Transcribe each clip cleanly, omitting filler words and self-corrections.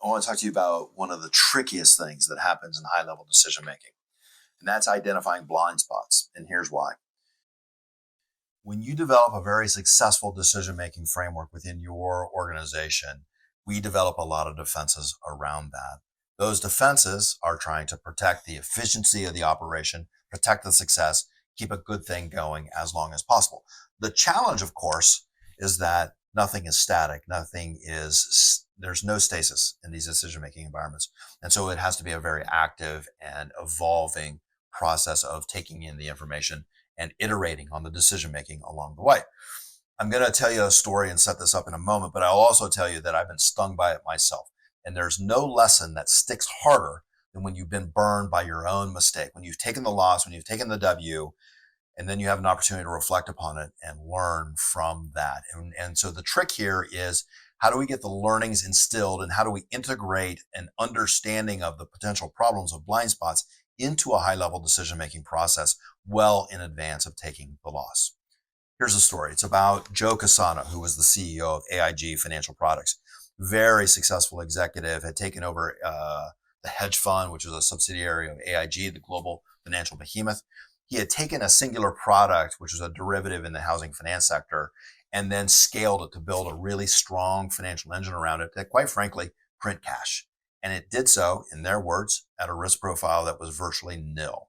I want to talk to you about one of the trickiest things that happens in high-level decision making, and that's identifying blind spots. And here's why. When you develop a very successful decision-making framework within your organization, we develop a lot of defenses around that. Those defenses are trying to protect the efficiency of the operation, protect the success, keep a good thing going as long as possible. The challenge, of course, is that nothing is static. There's no stasis in these decision-making environments. And so it has to be a very active and evolving process of taking in the information and iterating on the decision-making along the way. I'm going to tell you a story and set this up in a moment, but I'll also tell you that I've been stung by it myself. And there's no lesson that sticks harder than when you've been burned by your own mistake, when you've taken the loss, when you've taken the W, and then you have an opportunity to reflect upon it and learn from that. And so the trick here is, how do we get the learnings instilled, and how do we integrate an understanding of the potential problems of blind spots into a high-level decision-making process well in advance of taking the loss? Here's a story. It's about Joe Cassano, who was the CEO of AIG Financial Products. Very successful executive, had taken over the hedge fund, which was a subsidiary of AIG, the global financial behemoth. He had taken a singular product, which was a derivative in the housing finance sector, and then scaled it to build a really strong financial engine around it that, quite frankly, print cash. And it did so, in their words, at a risk profile that was virtually nil.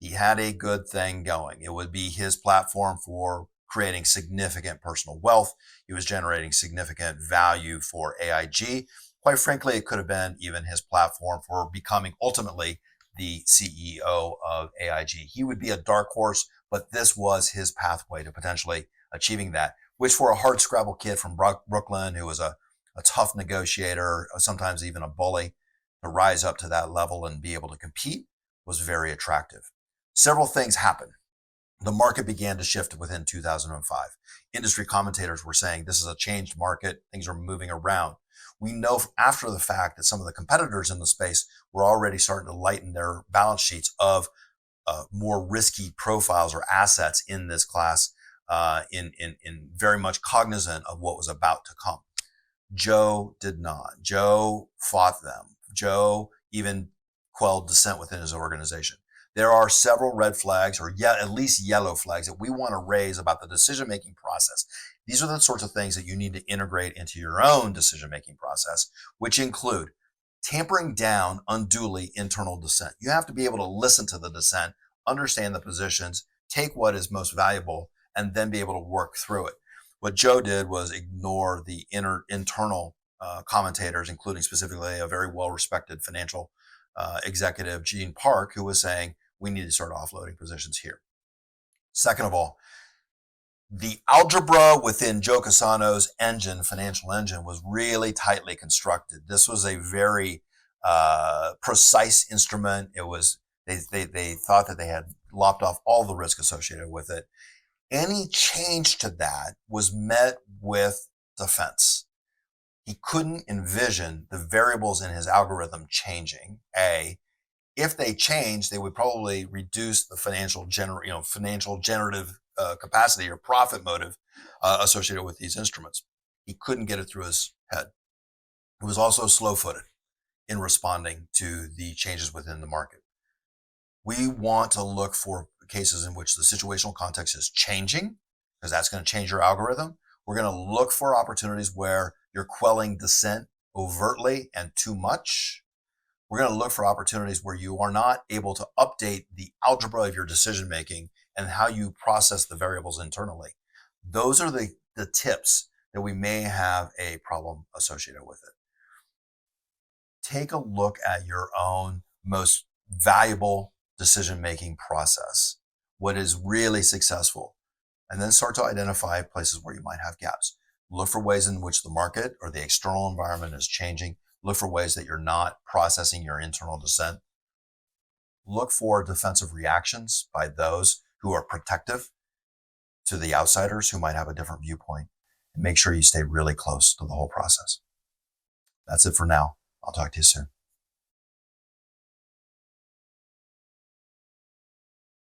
He had a good thing going. It would be his platform for creating significant personal wealth. He was generating significant value for AIG. Quite frankly, it could have been even his platform for becoming ultimately the CEO of AIG. He would be a dark horse, but this was his pathway to potentially achieving that, which for a hardscrabble kid from Brooklyn, who was a tough negotiator, sometimes even a bully, to rise up to that level and be able to compete was very attractive. Several things happened. The market began to shift within 2005. Industry commentators were saying this is a changed market. Things are moving around. We know after the fact that some of the competitors in the space were already starting to lighten their balance sheets of more risky profiles or assets in this class, in very much cognizant of what was about to come. Joe did not. Joe fought them. Joe even quelled dissent within his organization. There are several red flags, or at least yellow flags, that we want to raise about the decision-making process. These are the sorts of things that you need to integrate into your own decision-making process, which include tampering down unduly internal dissent. You have to be able to listen to the dissent, understand the positions, take what is most valuable, and then be able to work through it. What Joe did was ignore the internal commentators, including specifically a very well-respected financial executive, Gene Park, who was saying, we need to start offloading positions here. Second of all, the algebra within Joe Cassano's financial engine, was really tightly constructed. This was a very precise instrument. It was they thought that they had lopped off all the risk associated with it. Any change to that was met with defense. He couldn't envision the variables in his algorithm changing. If they changed, they would probably reduce the financial generative capacity or profit motive associated with these instruments. He couldn't get it through his head. He was also slow-footed in responding to the changes within the market. We want to look for cases in which the situational context is changing, because that's going to change your algorithm. We're going to look for opportunities where you're quelling dissent overtly and too much. We're going to look for opportunities where you are not able to update the algebra of your decision-making and how you process the variables internally. Those are the tips that we may have a problem associated with it. Take a look at your own most valuable decision-making process, what is really successful, and then start to identify places where you might have gaps. Look for ways in which the market or the external environment is changing. Look for ways that you're not processing your internal dissent. Look for defensive reactions by those who are protective to the outsiders who might have a different viewpoint. And make sure you stay really close to the whole process. That's it for now. I'll talk to you soon.